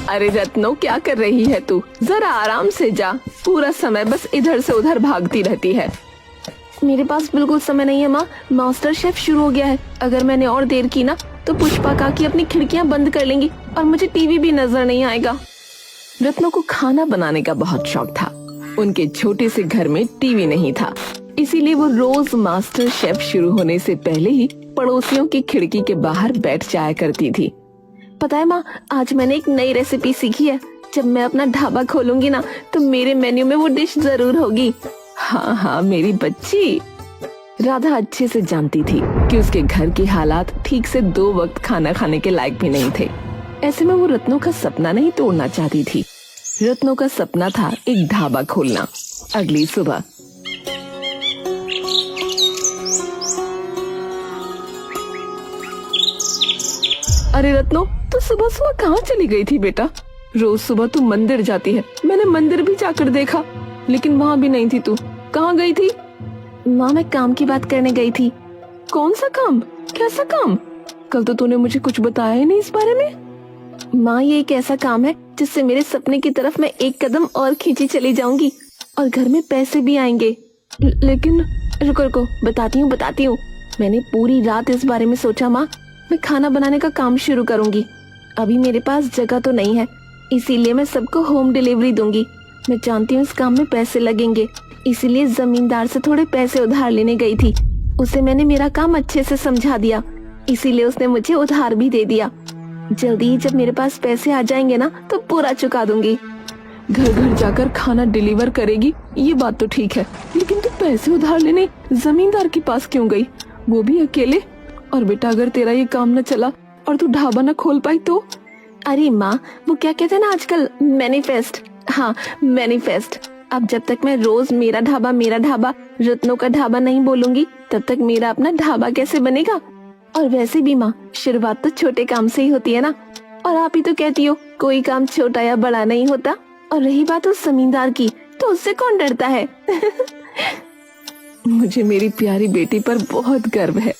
अरे रत्नो, क्या कर रही है तू? जरा आराम से जा। पूरा समय बस इधर से उधर भागती रहती है। मेरे पास बिल्कुल समय नहीं है माँ। मास्टर शेफ शुरू हो गया है। अगर मैंने और देर की ना तो पुष्पा काकी अपनी खिड़कियाँ बंद कर लेंगी और मुझे टीवी भी नजर नहीं आएगा। रत्नो को खाना बनाने का बहुत शौक था। उनके छोटे से घर में टीवी नहीं था, इसीलिए वो रोज मास्टर शेफ शुरू होने से पहले ही पड़ोसियों की खिड़की के बाहर बैठ जाया करती थी। पता है माँ, आज मैंने एक नई रेसिपी सीखी है। जब मैं अपना ढाबा खोलूंगी ना तो मेरे मेन्यू में वो डिश जरूर होगी। हाँ हाँ मेरी बच्ची। राधा अच्छे से जानती थी कि उसके घर के हालात ठीक से 2 वक्त खाना खाने के लायक भी नहीं थे। ऐसे में वो रत्नों का सपना नहीं तोड़ना चाहती थी। रत्नों का सपना था एक ढाबा खोलना। अगली सुबह अरे रत्नो, तू सुबह सुबह कहाँ चली गई थी बेटा? रोज सुबह तू मंदिर जाती है। मैंने मंदिर भी जाकर देखा, लेकिन वहाँ भी नहीं थी तू। कहाँ गई थी? माँ, मैं काम की बात करने गई थी। कौन सा काम? कैसा काम? कल तो तूने मुझे कुछ बताया ही नहीं इस बारे में। माँ, ये एक ऐसा काम है जिससे मेरे सपने की तरफ मैं एक कदम और खींची चली जाऊंगी और घर में पैसे भी आएंगे। लेकिन रुको, बताती हूँ। मैंने पूरी रात इस बारे में सोचा माँ। मैं खाना बनाने का काम शुरू करूंगी। अभी मेरे पास जगह तो नहीं है, इसीलिए मैं सबको होम डिलीवरी दूंगी। मैं जानती हूँ इस काम में पैसे लगेंगे, इसीलिए जमींदार से थोड़े पैसे उधार लेने गई थी। उसे मैंने मेरा काम अच्छे से समझा दिया, इसीलिए उसने मुझे उधार भी दे दिया। जल्दी ही जब मेरे पास पैसे आ जाएंगे ना तो पूरा चुका दूंगी। घर घर जाकर खाना डिलीवर करेगी, ये बात तो ठीक है, लेकिन तू पैसे उधार लेने जमींदार के पास क्यों गई, वो भी अकेले? और बेटा, अगर तेरा ये काम न चला और तू ढाबा न खोल पाई तो? अरे माँ, वो क्या कहते हैं ना आजकल, मैनिफेस्ट। हाँ, मैनिफेस्ट। अब जब तक मैं रोज मेरा ढाबा रत्नों का ढाबा नहीं बोलूंगी, तब तक मेरा अपना ढाबा कैसे बनेगा? और वैसे भी माँ, शुरुआत तो छोटे काम से ही होती है ना। और आप ही तो कहती हो कोई काम छोटा या बड़ा नहीं होता। और रही बात उस जमींदार की, तो उससे कौन डरता है? मुझे मेरी प्यारी बेटी पर बहुत गर्व है।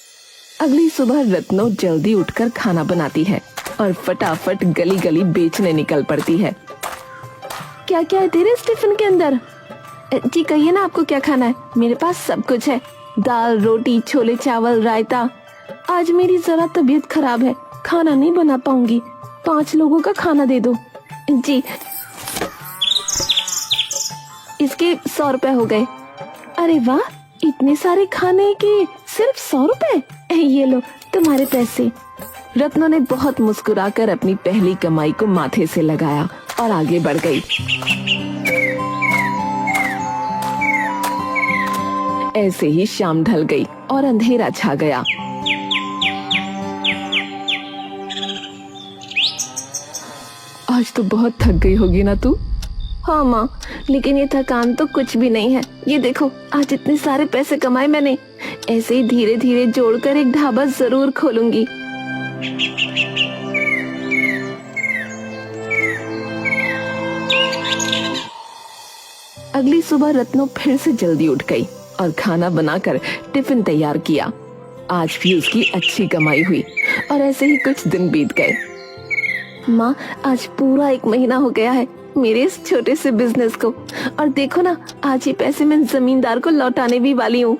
अगली सुबह रत्नो जल्दी उठकर खाना बनाती है और फटाफट गली गली बेचने निकल पड़ती है। क्या क्या है तेरे टिफिन के अंदर? जी कहिए ना, आपको क्या खाना है? मेरे पास सब कुछ है, दाल, रोटी, छोले चावल, रायता। आज मेरी जरा तबीयत खराब है, खाना नहीं बना पाऊंगी। 5 लोगों का खाना दे दो। जी, इसके 100 रुपए हो गए। अरे वाह, इतने सारे खाने के सिर्फ 100 रुपए? ये लो तुम्हारे पैसे। रत्नो ने बहुत मुस्कुराकर अपनी पहली कमाई को माथे से लगाया और आगे बढ़ गई। ऐसे ही शाम ढल गई और अंधेरा छा गया। आज तो बहुत थक गई होगी ना तू? हाँ माँ, लेकिन ये थकान तो कुछ भी नहीं है। ये देखो, आज इतने सारे पैसे कमाए मैंने। ऐसे ही धीरे धीरे जोड़कर एक ढाबा जरूर खोलूंगी। अगली सुबह रत्नो फिर से जल्दी उठ गई और खाना बनाकर टिफिन तैयार किया। आज भी उसकी अच्छी कमाई हुई और ऐसे ही कुछ दिन बीत गए। माँ, आज पूरा 1 महीना हो गया है मेरे इस छोटे से बिजनेस को, और देखो ना, आज ये पैसे मैं जमींदार को लौटाने भी वाली हूँ।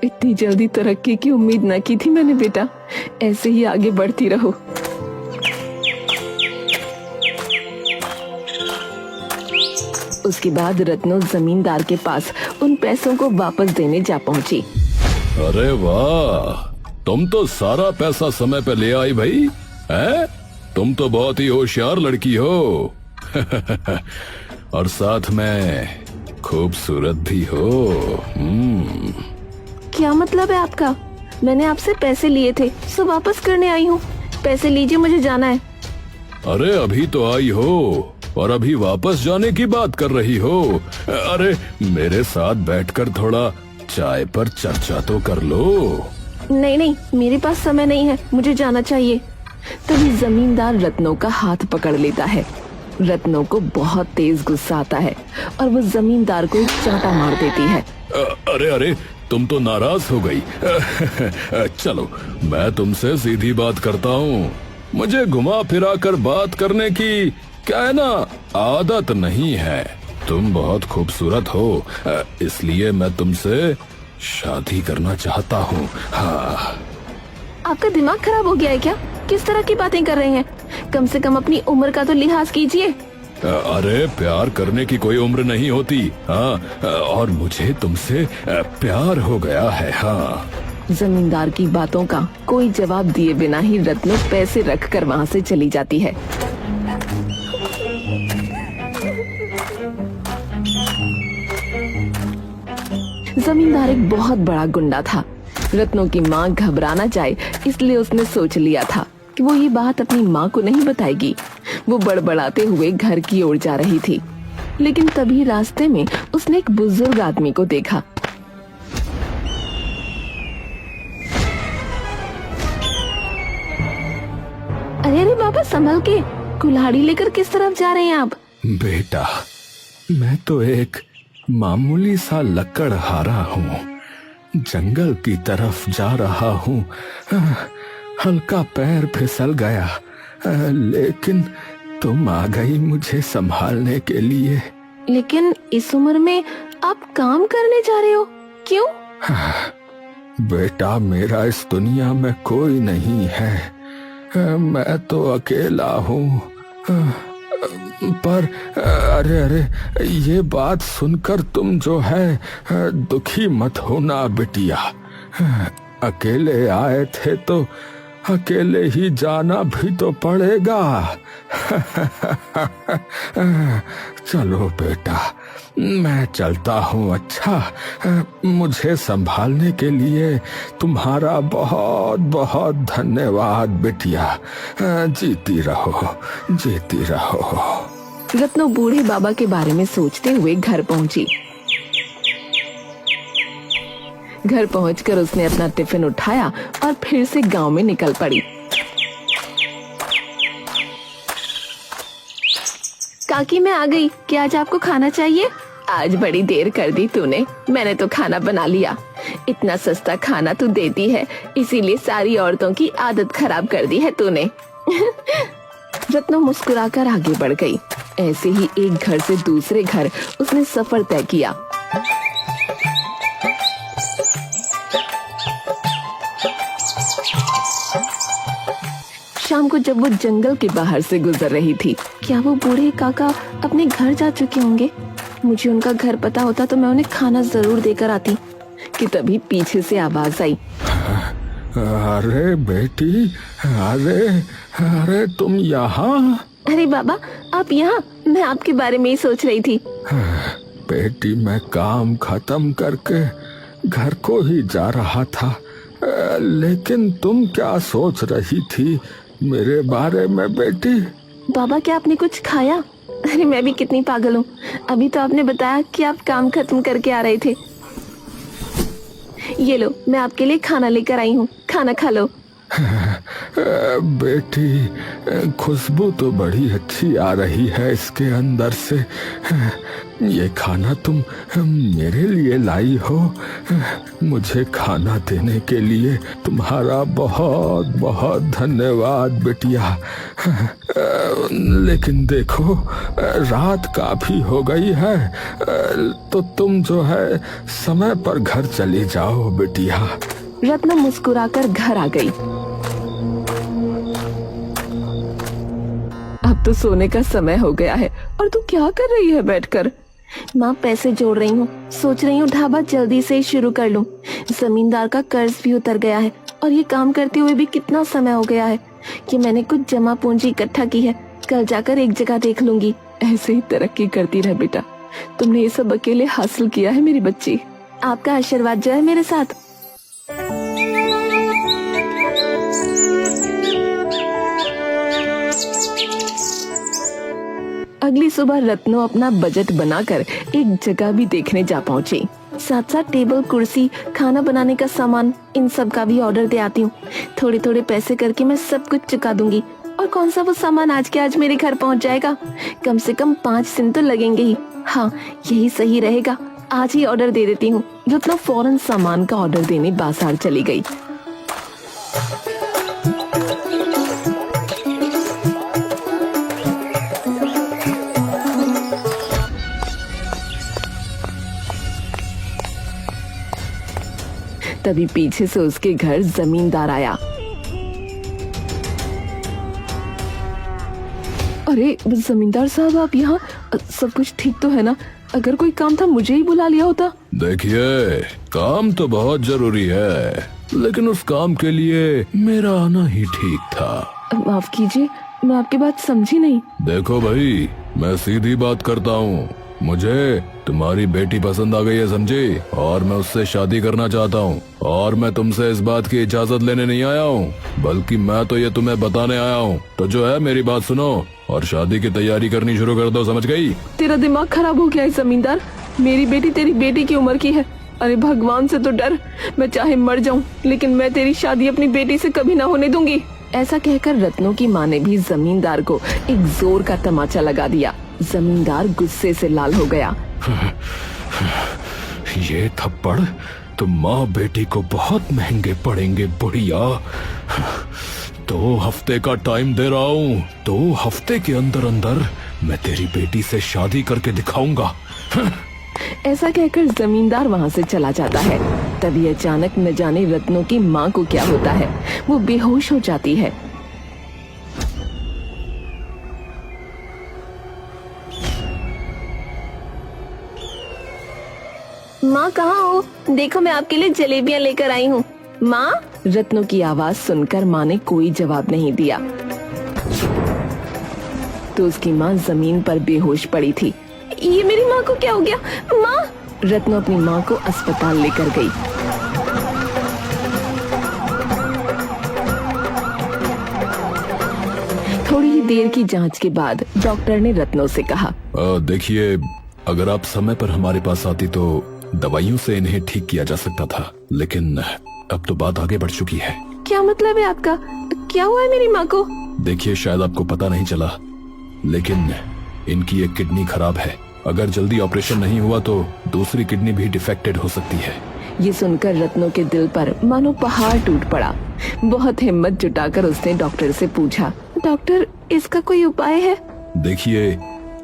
इतनी जल्दी तरक्की की उम्मीद न की थी मैंने बेटा। ऐसे ही आगे बढ़ती रहो। उसके बाद रत्नो जमींदार के पास उन पैसों को वापस देने जा पहुंची। अरे वाह, तुम तो सारा पैसा समय पे ले आई भाई। हैं? तुम तो बहुत ही होशियार लड़की हो। और साथ में खूबसूरत भी हो। क्या मतलब है आपका? मैंने आपसे पैसे लिए थे, सो वापस करने आई हूँ। पैसे लीजिए, मुझे जाना है। अरे अभी तो आई हो और अभी वापस जाने की बात कर रही हो? अरे मेरे साथ बैठकर थोड़ा चाय पर चर्चा तो कर लो। नहीं, मेरे पास समय नहीं है, मुझे जाना चाहिए। तभी जमींदार रत्नो का हाथ पकड़ लेता है। रत्नो को बहुत तेज गुस्सा आता है और वो जमींदार को एक चांटा मार देती है। अरे तुम तो नाराज हो गई। चलो मैं तुमसे सीधी बात करता हूँ। मुझे घुमा फिरा कर बात करने की क्या है ना, आदत नहीं है। तुम बहुत खूबसूरत हो, इसलिए मैं तुमसे शादी करना चाहता हूँ। हाँ। आपका दिमाग खराब हो गया है क्या? किस तरह की बातें कर रहे हैं? कम से कम अपनी उम्र का तो लिहाज कीजिए। अरे प्यार करने की कोई उम्र नहीं होती। हाँ, और मुझे तुमसे प्यार हो गया है। हाँ। जमींदार की बातों का कोई जवाब दिए बिना ही रत्नो पैसे रखकर वहाँ से चली जाती है। जमींदार एक बहुत बड़ा गुंडा था। रत्नो की माँ घबरा ना जाए इसलिए उसने सोच लिया था कि वो ये बात अपनी माँ को नहीं बताएगी। वो बड़बड़ाते हुए घर की ओर जा रही थी, लेकिन तभी रास्ते में उसने एक बुजुर्ग आदमी को देखा। अरे अरे बाबा, संभल के, कुल्हाड़ी लेकर किस तरफ जा रहे हैं आप? बेटा, मैं तो एक मामूली सा लकड़हारा हूँ, जंगल की तरफ जा रहा हूँ। हल्का पैर फिसल गया, लेकिन तुम आ गई मुझे संभालने के लिए। लेकिन इस उम्र में आप काम करने जा रहे हो, क्यों? बेटा, मेरा इस दुनिया में कोई नहीं है, मैं तो अकेला हूँ। पर अरे अरे, ये बात सुनकर तुम जो है दुखी मत होना बिटिया। अकेले आए थे तो अकेले ही जाना भी तो पड़ेगा। चलो बेटा, मैं चलता हूँ। अच्छा, मुझे संभालने के लिए तुम्हारा बहुत बहुत धन्यवाद बिटिया। जीती रहो, जीती रहो। रत्नो बूढ़े बाबा के बारे में सोचते हुए घर पहुंची। घर पहुंचकर उसने अपना टिफिन उठाया और फिर से गांव में निकल पड़ी। काकी, मैं आ गई। क्या आज आपको खाना चाहिए? आज बड़ी देर कर दी तूने, मैंने तो खाना बना लिया। इतना सस्ता खाना तू देती है, इसीलिए सारी औरतों की आदत खराब कर दी है तूने। रत्नो मुस्कुराकर आगे बढ़ गई। ऐसे ही एक घर से दूसरे घर उसने सफर तय किया। शाम को जब वो जंगल के बाहर से गुजर रही थी, क्या वो बूढ़े काका अपने घर जा चुके होंगे? मुझे उनका घर पता होता तो मैं उन्हें खाना जरूर देकर आती। कि तभी पीछे से आवाज आई, अरे बेटी, अरे अरे तुम यहाँ? अरे बाबा, आप यहाँ? मैं आपके बारे में ही सोच रही थी। बेटी, मैं काम खत्म करके घर को ही जा रहा था, लेकिन तुम क्या सोच रही थी मेरे बारे में बेटी? बाबा, क्या आपने कुछ खाया? अरे मैं भी कितनी पागल हूँ, अभी तो आपने बताया कि आप काम खत्म करके आ रहे थे। ये लो, मैं आपके लिए खाना लेकर आई हूँ, खाना खा लो। बेटी, खुशबू तो बड़ी अच्छी आ रही है इसके अंदर से। ये खाना तुम मेरे लिए लाई हो? मुझे खाना देने के लिए तुम्हारा बहुत बहुत धन्यवाद बिटिया। लेकिन देखो, रात काफी हो गई है, तो तुम जो है समय पर घर चली जाओ बिटिया। रत्ना मुस्कुराकर घर आ गई। अब तो सोने का समय हो गया है और तू क्या कर रही है बैठकर? माँ, पैसे जोड़ रही हूँ, सोच रही हूँ ढाबा जल्दी से ही शुरू कर लूँ। जमींदार का कर्ज भी उतर गया है और ये काम करते हुए भी कितना समय हो गया है कि मैंने कुछ जमा पूंजी इकट्ठा की है। कल जाकर एक जगह देख लूंगी। ऐसे ही तरक्की करती रह बेटा, तुमने ये सब अकेले हासिल किया है मेरी बच्ची। आपका आशीर्वाद जो है मेरे साथ। अगली सुबह रत्नो अपना बजट बनाकर एक जगह भी देखने जा पहुंची। साथ साथ टेबल, कुर्सी, खाना बनाने का सामान, इन सब का भी ऑर्डर दे आती हूँ। थोड़े थोड़े पैसे करके मैं सब कुछ चुका दूंगी। और कौन सा वो सामान आज के आज मेरे घर पहुंच जाएगा। कम से कम 5 दिन तो लगेंगे ही। हाँ, यही सही रहेगा, आज ही ऑर्डर दे देती हूँ। रत्नो फौरन सामान का ऑर्डर देने बाजार चली गई। तभी पीछे से उसके घर जमींदार आया। अरे जमींदार साहब, आप यहाँ? सब कुछ ठीक तो है ना? अगर कोई काम था मुझे ही बुला लिया होता। देखिए, काम तो बहुत जरूरी है, लेकिन उस काम के लिए मेरा आना ही ठीक था। माफ कीजिए, मैं आपकी बात समझी नहीं। देखो भाई, मैं सीधी बात करता हूँ। मुझे तुम्हारी बेटी पसंद आ गई है, समझी? और मैं उससे शादी करना चाहता हूँ। और मैं तुमसे इस बात की इजाजत लेने नहीं आया हूँ, बल्कि मैं तो ये तुम्हें बताने आया हूँ। तो जो है, मेरी बात सुनो और शादी की तैयारी करनी शुरू कर दो, समझ गई? तेरा दिमाग खराब हो गया है जमींदार। मेरी बेटी तेरी बेटी की उम्र की है। अरे भगवान से तो डर। मैं चाहे मर जाऊं, लेकिन मैं तेरी शादी अपनी बेटी से कभी ना होने दूंगी। ऐसा कहकर रत्नों की माँ ने भी जमींदार को एक जोर का तमाचा लगा दिया। जमींदार गुस्से से लाल हो गया। ये थप्पड़ तो माँ बेटी को बहुत महंगे पड़ेंगे बुढ़िया। 2 हफ्ते का टाइम दे रहा हूँ। 2 हफ्ते के अंदर अंदर मैं तेरी बेटी से शादी करके दिखाऊंगा। ऐसा कहकर जमींदार वहाँ से चला जाता है। तभी अचानक न जाने रत्नों की माँ को क्या होता है, वो बेहोश हो जाती है। माँ कहाँ हो? देखो, मैं आपके लिए जलेबियाँ लेकर आई हूँ। माँ? रत्नों की आवाज सुनकर माँ ने कोई जवाब नहीं दिया। तो उसकी माँ जमीन पर बेहोश पड़ी थी। ये मेरी माँ को क्या हो गया? माँ? रत्नों अपनी माँ को अस्पताल लेकर गई। थोड़ी ही देर की जांच के बाद डॉक्टर ने रत्नों से कहा, देखिए, अगर आप समय पर हमारे पास आती तो दवाइयों से इन्हें ठीक किया जा सकता था, लेकिन अब तो बात आगे बढ़ चुकी है। क्या मतलब है आपका? क्या हुआ है मेरी माँ को? देखिए, शायद आपको पता नहीं चला, लेकिन इनकी एक किडनी खराब है। अगर जल्दी ऑपरेशन नहीं हुआ तो दूसरी किडनी भी डिफेक्टेड हो सकती है। ये सुनकर रत्नों के दिल पर मानो पहाड़ टूट पड़ा। बहुत हिम्मत जुटाकर उसने डॉक्टर से पूछा, डॉक्टर, इसका कोई उपाय है? देखिए,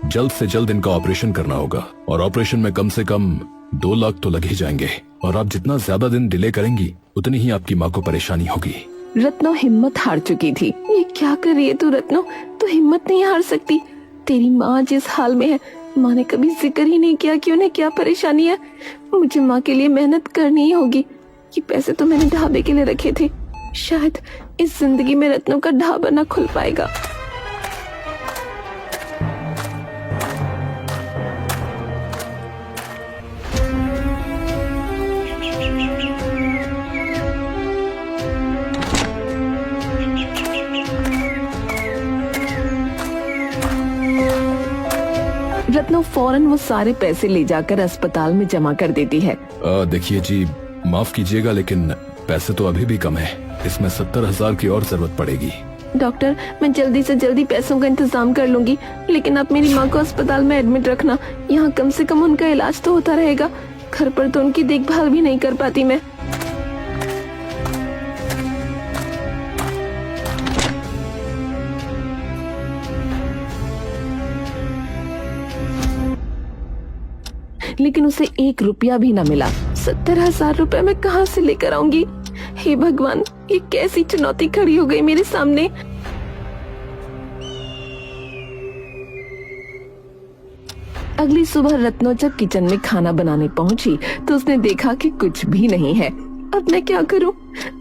जल्द से जल्द इनका ऑपरेशन करना होगा, और ऑपरेशन में कम से कम 2 लाख तो लग ही जाएंगे। और आप जितना ज्यादा दिन डिले करेंगी, उतनी ही आपकी माँ को परेशानी होगी। रत्नो हिम्मत हार चुकी थी। ये क्या कर रही है तू रत्नो? तू हिम्मत नहीं हार सकती। तेरी माँ जिस हाल में है, माँ ने कभी जिक्र ही नहीं किया कि उन्हें क्या परेशानी है। मुझे माँ के लिए मेहनत करनी ही होगी। ये पैसे तो मैंने ढाबे के लिए रखे थे। शायद इस जिंदगी में रत्नों का ढाबा न खुल पाएगा। रत्नो फौरन वो सारे पैसे ले जाकर अस्पताल में जमा कर देती है। देखिए जी, माफ कीजिएगा, लेकिन पैसे तो अभी भी कम है। इसमें 70,000 की और जरूरत पड़ेगी। डॉक्टर, मैं जल्दी से जल्दी पैसों का इंतजाम कर लूंगी, लेकिन आप मेरी माँ को अस्पताल में एडमिट रखना। यहाँ कम से कम उनका इलाज तो होता रहेगा। घर पर तो उनकी देखभाल भी नहीं कर पाती मैं। लेकिन उसे 1 रुपया भी न मिला। 70,000 रुपए मैं कहाँ से लेकर आऊंगी? हे भगवान, ये कैसी चुनौती खड़ी हो गई मेरे सामने। अगली सुबह रत्नो जब किचन में खाना बनाने पहुंची तो उसने देखा कि कुछ भी नहीं है। अब मैं क्या करूं?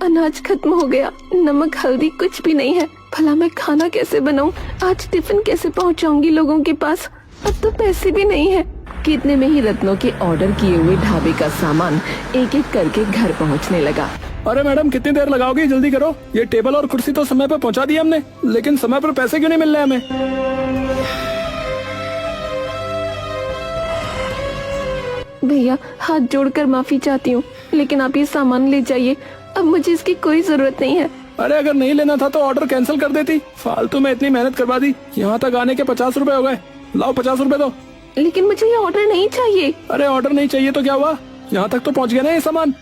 अनाज खत्म हो गया, नमक हल्दी कुछ भी नहीं है। भला मैं खाना कैसे बनाऊं? आज टिफिन कैसे पहुंचाऊंगी लोगों के पास? अब तो पैसे भी नहीं है। कितने में ही रत्नों के ऑर्डर किए हुए ढाबे का सामान एक एक करके घर पहुंचने लगा। अरे मैडम, कितनी देर लगाओगी? जल्दी करो। ये टेबल और कुर्सी तो समय पर पहुंचा दी हमने, लेकिन समय पर पैसे क्यों नहीं मिल रहे हमें? भैया, हाथ जोड़कर माफी चाहती हूँ, लेकिन आप ये सामान ले जाइए। अब मुझे इसकी कोई जरूरत नहीं है। अरे अगर नहीं लेना था तो ऑर्डर कैंसिल कर देती। फालतू में इतनी मेहनत करवा दी। यहाँ तक आने के 50 रुपए हो गए। लाओ 50 रुपए दो। लेकिन मुझे ये ऑर्डर नहीं चाहिए। अरे ऑर्डर नहीं चाहिए तो क्या हुआ? यहाँ तक तो पहुँच गया ना ये सामान,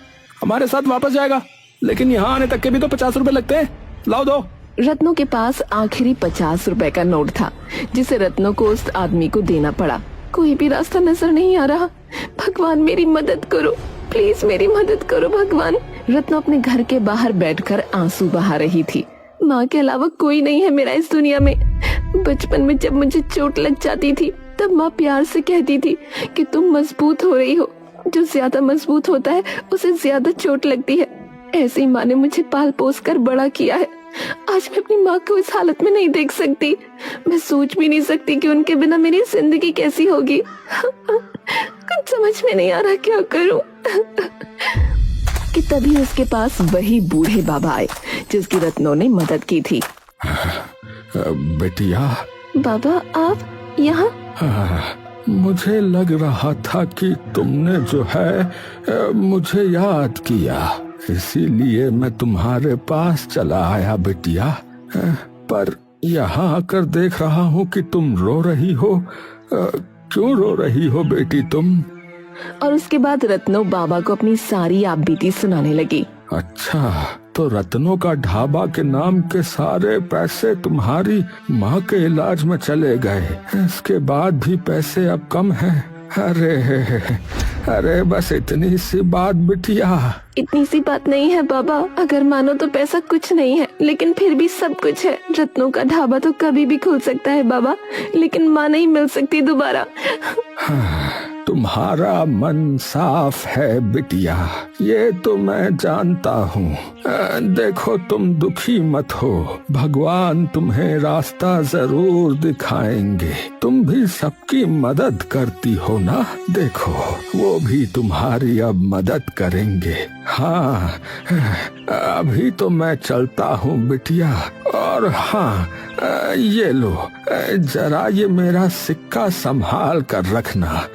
हमारे साथ वापस जाएगा। लेकिन यहाँ आने तक के भी तो 50 रुपए लगते हैं। लाओ दो। रत्नों के पास आखिरी 50 रुपए का नोट था, जिसे रत्नों को उस आदमी को देना पड़ा। कोई भी रास्ता नजर नहीं आ रहा। भगवान मेरी मदद करो, प्लीज मेरी मदद करो भगवान। रत्नो अपने घर के बाहर बैठकर आंसू बहा रही थी। माँ के अलावा कोई नहीं है मेरा इस दुनिया में। बचपन में जब मुझे चोट लग जाती थी तब माँ प्यार से कहती थी कि तुम मजबूत हो रही हो, जो ज्यादा मजबूत होता है उसे ज्यादा चोट लगती है। ऐसी माँ ने मुझे पाल पोस कर बड़ा किया है। आज मैं अपनी माँ को इस हालत में नहीं देख सकती। मैं सोच भी नहीं सकती कि उनके बिना मेरी जिंदगी कैसी होगी। कुछ समझ में नहीं आ रहा क्या करूं। कि तभी उसके पास वही बूढ़े बाबा आए जिसकी रत्नो ने मदद की थी। बेटिया, बाबा आप यहाँ? मुझे लग रहा था कि तुमने जो है मुझे याद किया, इसीलिए मैं तुम्हारे पास चला आया बेटिया। पर यहाँ आकर देख रहा हूँ कि तुम रो रही हो। क्यों रो रही हो बेटी तुम? और उसके बाद रत्नो बाबा को अपनी सारी आप बीती सुनाने लगी। अच्छा, तो रत्नों का ढाबा के नाम के सारे पैसे तुम्हारी माँ के इलाज में चले गए। इसके बाद भी पैसे अब कम हैं। अरे बस इतनी सी बात बिटिया। इतनी सी बात नहीं है बाबा, अगर मानो तो पैसा कुछ नहीं है, लेकिन फिर भी सब कुछ है। रत्नों का ढाबा तो कभी भी खुल सकता है बाबा, लेकिन माँ नहीं मिल सकती दोबारा। तुम्हारा मन साफ है बिटिया, ये तो मैं जानता हूँ। देखो तुम दुखी मत हो, भगवान तुम्हें रास्ता जरूर दिखाएंगे। तुम भी सबकी मदद करती हो ना, देखो वो भी तुम्हारी अब मदद करेंगे। हाँ, अभी तो मैं चलता हूँ बिटिया। और हाँ, ये लो, जरा ये मेरा सिक्का संभाल कर रखना।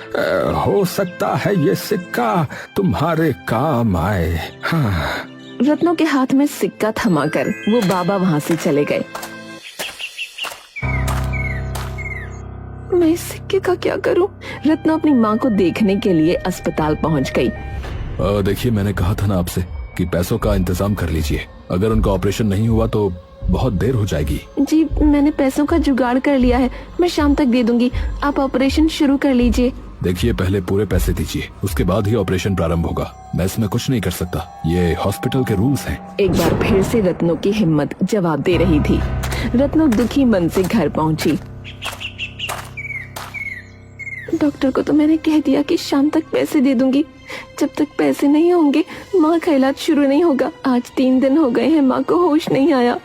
हो सकता है ये सिक्का तुम्हारे काम आए। हाँ। रत्नों के हाथ में सिक्का थमाकर वो बाबा वहाँ से चले गए। मैं इस सिक्के का क्या करूं? रत्नो अपनी माँ को देखने के लिए अस्पताल पहुँच गई। देखिए, मैंने कहा था ना आपसे कि पैसों का इंतजाम कर लीजिए। अगर उनका ऑपरेशन नहीं हुआ तो बहुत देर हो जाएगी। जी, मैंने पैसों का जुगाड़ कर लिया है, मैं शाम तक दे दूंगी। आप ऑपरेशन शुरू कर लीजिए। देखिए, पहले पूरे पैसे दीजिए, उसके बाद ही ऑपरेशन प्रारंभ होगा। मैं इसमें कुछ नहीं कर सकता, ये हॉस्पिटल के रूल्स हैं। एक बार फिर से रत्नो की हिम्मत जवाब दे रही थी। रत्नो दुखी मन से घर पहुंची। डॉक्टर को तो मैंने कह दिया कि शाम तक पैसे दे दूंगी। जब तक पैसे नहीं होंगे माँ का इलाज शुरू नहीं होगा। आज 3 दिन हो गए हैं, माँ को होश नहीं आया।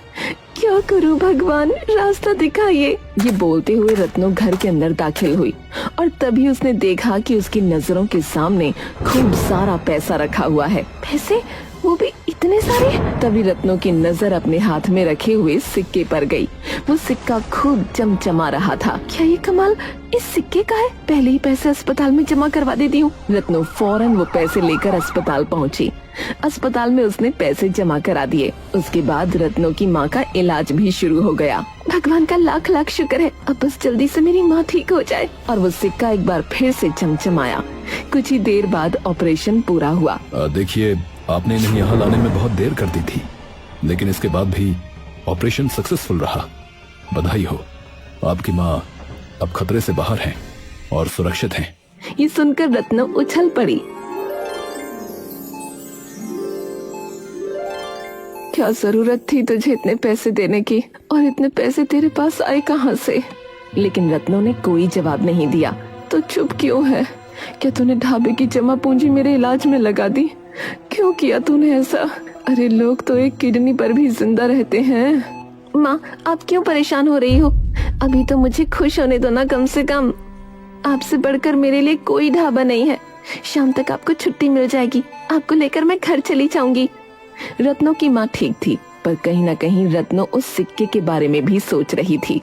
क्या करूं भगवान, रास्ता दिखाइए। ये बोलते हुए रत्नो घर के अंदर दाखिल हुई और तभी उसने देखा कि उसकी नजरों के सामने खूब सारा पैसा रखा हुआ है। पैसे, वो भी इतने सारे। तभी रत्नो की नजर अपने हाथ में रखे हुए सिक्के पर गई। वो सिक्का खूब चमचमा रहा था। क्या ये कमाल इस सिक्के का है? पहले ही पैसे अस्पताल में जमा करवा देती हूँ। रत्नो फौरन वो पैसे लेकर अस्पताल पहुँची। अस्पताल में उसने पैसे जमा करा दिए। उसके बाद रत्नो की माँ का इलाज भी शुरू हो गया। भगवान का लाख लाख शुक्र है, अब बस जल्दी से मेरी माँ ठीक हो जाए। और वो सिक्का एक बार फिर से चमचमाया। कुछ ही देर बाद ऑपरेशन पूरा हुआ। देखिए, आपने इन्हें यहाँ लाने में बहुत देर कर दी थी, लेकिन इसके बाद भी ऑपरेशन सक्सेसफुल रहा। बधाई हो, आपकी माँ अब खतरे से बाहर हैं और सुरक्षित हैं। ये सुनकर रत्नो उछल पड़ी। क्या जरूरत थी तुझे इतने पैसे देने की, और इतने पैसे तेरे पास आए कहाँ से? लेकिन रत्नो ने कोई जवाब नहीं दिया। तो चुप क्यों है? क्या तूने ढाबे की जमा पूंजी मेरे इलाज में लगा दी? क्यों किया तूने ऐसा? अरे लोग तो एक किडनी पर भी जिंदा रहते हैं। माँ, आप क्यों परेशान हो रही हो? अभी तो मुझे खुश होने दो ना कम से कम। आपसे बढ़कर मेरे लिए कोई ढाबा नहीं है। शाम तक आपको छुट्टी मिल जाएगी, आपको लेकर मैं घर चली जाऊंगी। रत्नो की माँ ठीक थी, पर कहीं न कहीं रत्नो उस सिक्के के बारे में भी सोच रही थी।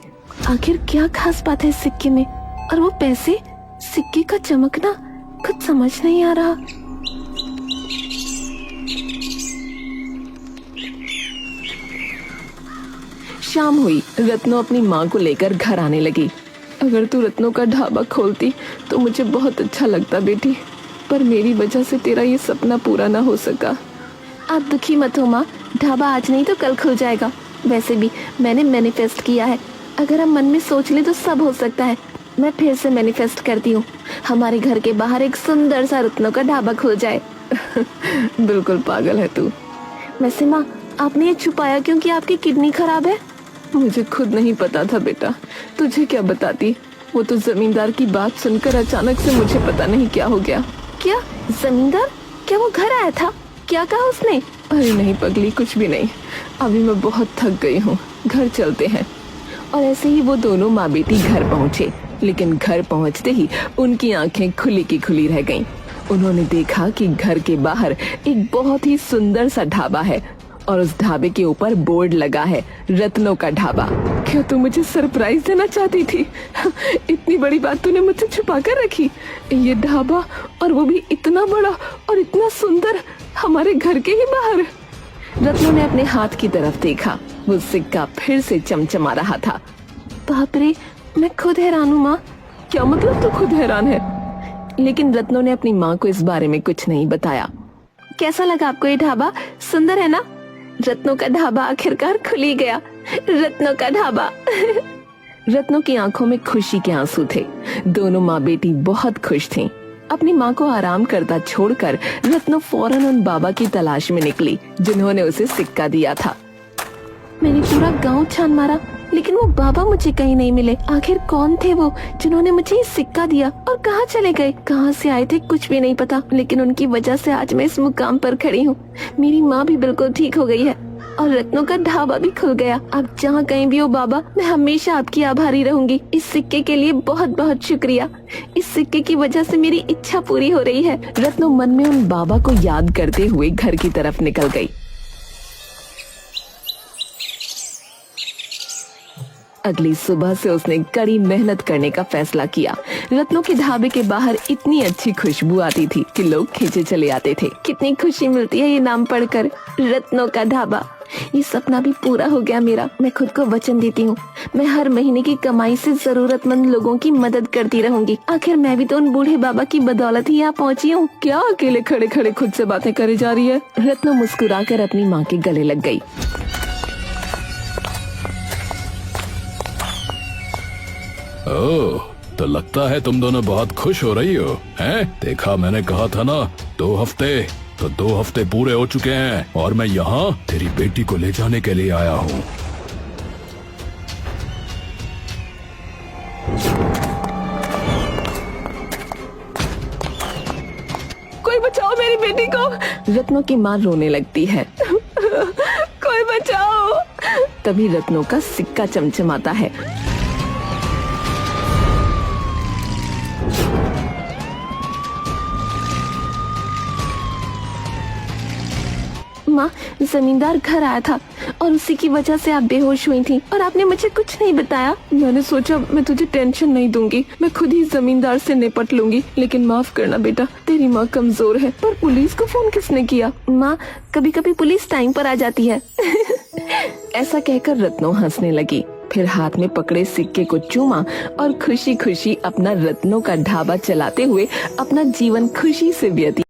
आखिर क्या खास बात है सिक्के में? और वो पैसे, सिक्के का चमकना, कुछ समझ नहीं आ रहा। शाम हुई। रत्नो अपनी माँ को लेकर घर आने लगी। अगर तू रत्नो का ढाबा खोलती तो मुझे बहुत अच्छा लगता बेटी, पर मेरी वजह से तेरा ये सपना पूरा ना हो सका। आप दुखी मत हो माँ, ढाबा आज नहीं तो कल खुल जाएगा। वैसे भी मैंने मैनिफेस्ट किया है, अगर हम मन में सोच लें तो सब हो सकता है। मैं फिर से मैनिफेस्ट करती हूँ, हमारे घर के बाहर एक सुंदर सा रत्नो का ढाबा खुल जाए। बिल्कुल पागल है तू। वैसे माँ, आपने ये छुपाया क्यों कि आपकी किडनी खराब है? मुझे खुद नहीं पता था बेटा, तुझे क्या बताती। वो तो जमींदार की बात सुनकर अचानक से मुझे पता नहीं क्या हो गया। क्या जमींदार? क्या वो घर आया था? क्या कहा उसने? अरे नहीं पगली, कुछ भी नहीं। अभी मैं बहुत थक गई हूँ, घर चलते हैं। और ऐसे ही वो दोनों माँ बेटी घर पहुँचे, लेकिन घर पहुँचते ही उनकी आंखें खुली की खुली रह गईं। उन्होंने देखा कि घर के बाहर एक बहुत ही सुंदर सा ढाबा है और उस ढाबे के ऊपर बोर्ड लगा है, रत्नों का ढाबा। क्या तू मुझे सरप्राइज देना चाहती थी? इतनी बड़ी बात तूने मुझसे छुपा कर रखी। ये ढाबा, और वो भी इतना बड़ा और इतना सुंदर, हमारे घर के ही बाहर। रत्नों ने अपने हाथ की तरफ देखा, वो सिक्का फिर से चमचमा रहा था। बाप रे, मैं खुद हैरान हूँ माँ। क्या मतलब तू खुद हैरान है? लेकिन रत्नों ने अपनी माँ को इस बारे में कुछ नहीं बताया। कैसा लगा आपको ये ढाबा? सुंदर है ना? रत्नों का ढाबा आखिरकार खुल ही गया। रत्नों का ढाबा। रत्नों की आंखों में खुशी के आंसू थे। दोनों माँ बेटी बहुत खुश थीं। अपनी माँ को आराम करता छोड़कर रत्नों फौरन उन बाबा की तलाश में निकली जिन्होंने उसे सिक्का दिया था। मैंने पूरा गांव छान मारा, लेकिन वो बाबा मुझे कहीं नहीं मिले। आखिर कौन थे वो जिन्होंने मुझे ये सिक्का दिया, और कहाँ चले गए? कहाँ से आए थे कुछ भी नहीं पता, लेकिन उनकी वजह से आज मैं इस मुकाम पर खड़ी हूँ। मेरी माँ भी बिल्कुल ठीक हो गई है और रत्नों का ढाबा भी खुल गया। आप जहाँ कहीं भी हो बाबा, मैं हमेशा आपकी आभारी रहूंगी। इस सिक्के के लिए बहुत बहुत शुक्रिया। इस सिक्के की वजह से मेरी इच्छा पूरी हो रही है। रत्नों मन में उन बाबा को याद करते हुए घर की तरफ निकल गई। अगली सुबह से उसने कड़ी मेहनत करने का फैसला किया। रत्नों के ढाबे के बाहर इतनी अच्छी खुशबू आती थी कि लोग खींचे चले आते थे। कितनी खुशी मिलती है ये नाम पढ़कर, रत्नों का ढाबा। ये सपना भी पूरा हो गया मेरा। मैं खुद को वचन देती हूँ, मैं हर महीने की कमाई से जरूरतमंद लोगों की मदद करती रहूंगी। आखिर मैं भी तो उन बूढ़े बाबा की बदौलत ही यहाँ पहुँची हूँ। क्या अकेले खड़े खड़े खुद से बातें करे जा रही है? रत्नों मुस्कुराकर अपनी माँ के गले लग गई। ओह, तो लगता है तुम दोनों बहुत खुश हो रही हो, हैं? देखा, मैंने कहा था ना, 2 हफ्ते। तो 2 हफ्ते पूरे हो चुके हैं और मैं यहाँ तेरी बेटी को ले जाने के लिए आया हूँ। कोई बचाओ मेरी बेटी को। रत्नों की माँ रोने लगती है। कोई बचाओ। तभी रत्नों का सिक्का चमचमाता है। माँ, जमींदार घर आया था और उसी की वजह से आप बेहोश हुई थी और आपने मुझे कुछ नहीं बताया। मैंने सोचा मैं तुझे टेंशन नहीं दूंगी, मैं खुद ही जमींदार से निपट लूंगी। लेकिन माफ करना बेटा, तेरी माँ कमजोर है। पर पुलिस को फोन किसने किया? माँ, कभी कभी पुलिस टाइम पर आ जाती है। ऐसा कहकर रत्नों हंसने लगी, फिर हाथ में पकड़े सिक्के को चूमा और खुशी खुशी अपना रत्नों का ढाबा चलाते हुए अपना जीवन खुशी से व्यतीत